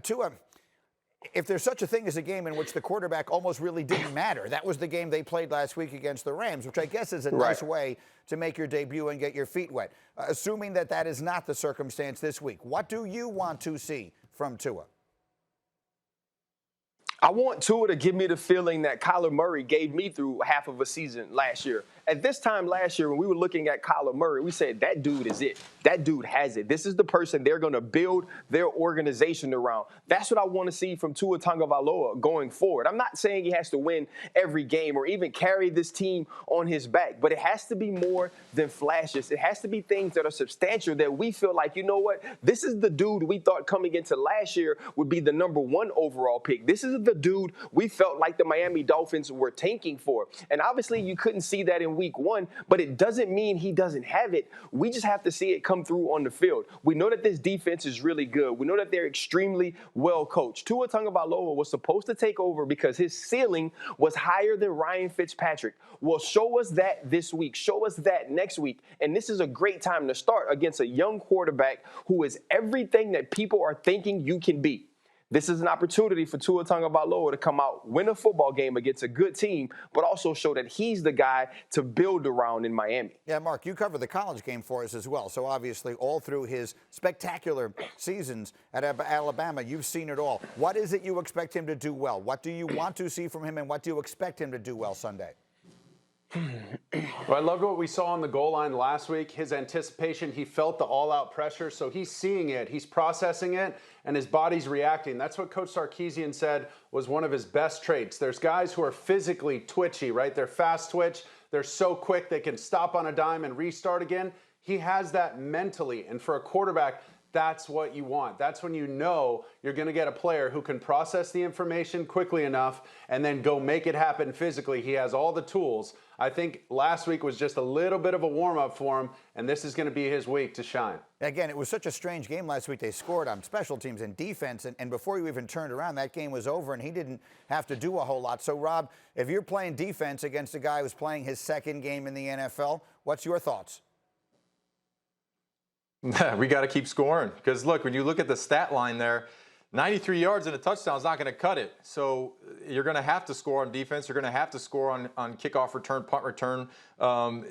Tua, if there's such a thing as a game in which the quarterback almost really didn't matter, that was the game they played last week against the Rams, which I guess is a nice way to make your debut and get your feet wet. Assuming that that is not the circumstance this week, what do you want to see from Tua? I want Tua to give me the feeling that Kyler Murray gave me through half of a season last year. At this time last year, when we were looking at Kyler Murray, we said, that dude is it. That dude has it. This is the person they're going to build their organization around. That's what I want to see from Tua Tagovailoa going forward. I'm not saying he has to win every game or even carry this team on his back, but it has to be more than flashes. It has to be things that are substantial that we feel like, you know what, this is the dude we thought coming into last year would be the #1 overall pick. This is the dude we felt like the Miami Dolphins were tanking for. And obviously you couldn't see that in week 1, but it doesn't mean he doesn't have it. We just have to see it come through on the field. We know that this defense is really good. We know that they're extremely well coached. Tua Tagovailoa was supposed to take over because his ceiling was higher than Ryan Fitzpatrick. Well, show us that this week. Show us that next week. And this is a great time to start against a young quarterback who is everything that people are thinking you can be. This is an opportunity for Tua Tagovailoa to come out, win a football game against a good team, but also show that he's the guy to build around in Miami. Yeah, Mark, you covered the college game for us as well. So obviously all through his spectacular seasons at Alabama, you've seen it all. What is it you expect him to do well? What do you want to see from him, and what do you expect him to do well Sunday? Well, I loved what we saw on the goal line last week. His anticipation, he felt the all-out pressure, so he's seeing it, he's processing it, and his body's reacting. That's what Coach Sarkisian said was one of his best traits. There's guys who are physically twitchy, right? They're fast twitch. They're so quick they can stop on a dime and restart again. He has that mentally, and for a quarterback, that's what you want. That's when you know you're going to get a player who can process the information quickly enough and then go make it happen physically. He has all the tools. I think last week was just a little bit of a warm-up for him, and this is going to be his week to shine. Again, it was such a strange game last week. They scored on special teams and defense, and before you even turned around, that game was over, and he didn't have to do a whole lot. So, Rob, if you're playing defense against a guy who's playing his second game in the NFL, what's your thoughts? We got to keep scoring because, look, when you look at the stat line there, 93 yards and a touchdown is not going to cut it. So you're going to have to score on defense. You're going to have to score on kickoff return, punt return.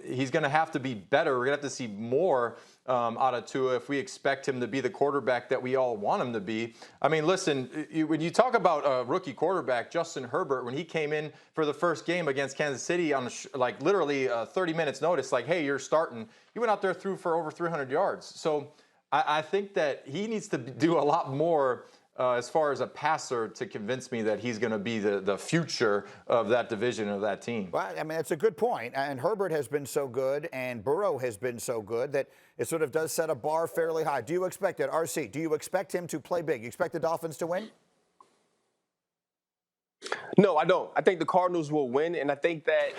He's going to have to be better. We're going to have to see more out of Tua if we expect him to be the quarterback that we all want him to be. I mean, listen, when you talk about a rookie quarterback, Justin Herbert, when he came in for the first game against Kansas City on like literally 30 minutes notice, like, hey, you're starting. He went out there, threw for over 300 yards. So I think that he needs to do a lot more as far as a passer to convince me that he's going to be the future of that division of that team. Well, I mean, it's a good point. And Herbert has been so good and Burrow has been so good that it sort of does set a bar fairly high. Do you expect it, RC? Do you expect him to play big? You expect the Dolphins to win? No, I don't. I think the Cardinals will win, and I think that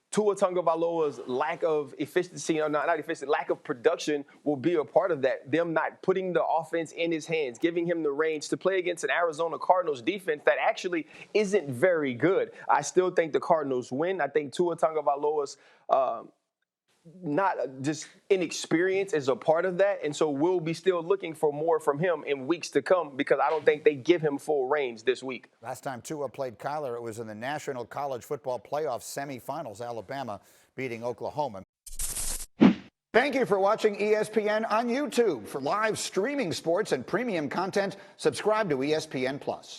Tua Tagovailoa's lack of efficiency, or not efficiency, lack of production will be a part of that. Them not putting the offense in his hands, giving him the range to play against an Arizona Cardinals defense that actually isn't very good. I still think the Cardinals win. I think Tua Tagovailoa's not just inexperience is a part of that, and so we'll be still looking for more from him in weeks to come because I don't think they give him full range this week. Last time Tua played Kyler, it was in the National College Football Playoff semifinals, Alabama beating Oklahoma. Thank you for watching ESPN on YouTube. For live streaming sports and premium content, subscribe to ESPN+.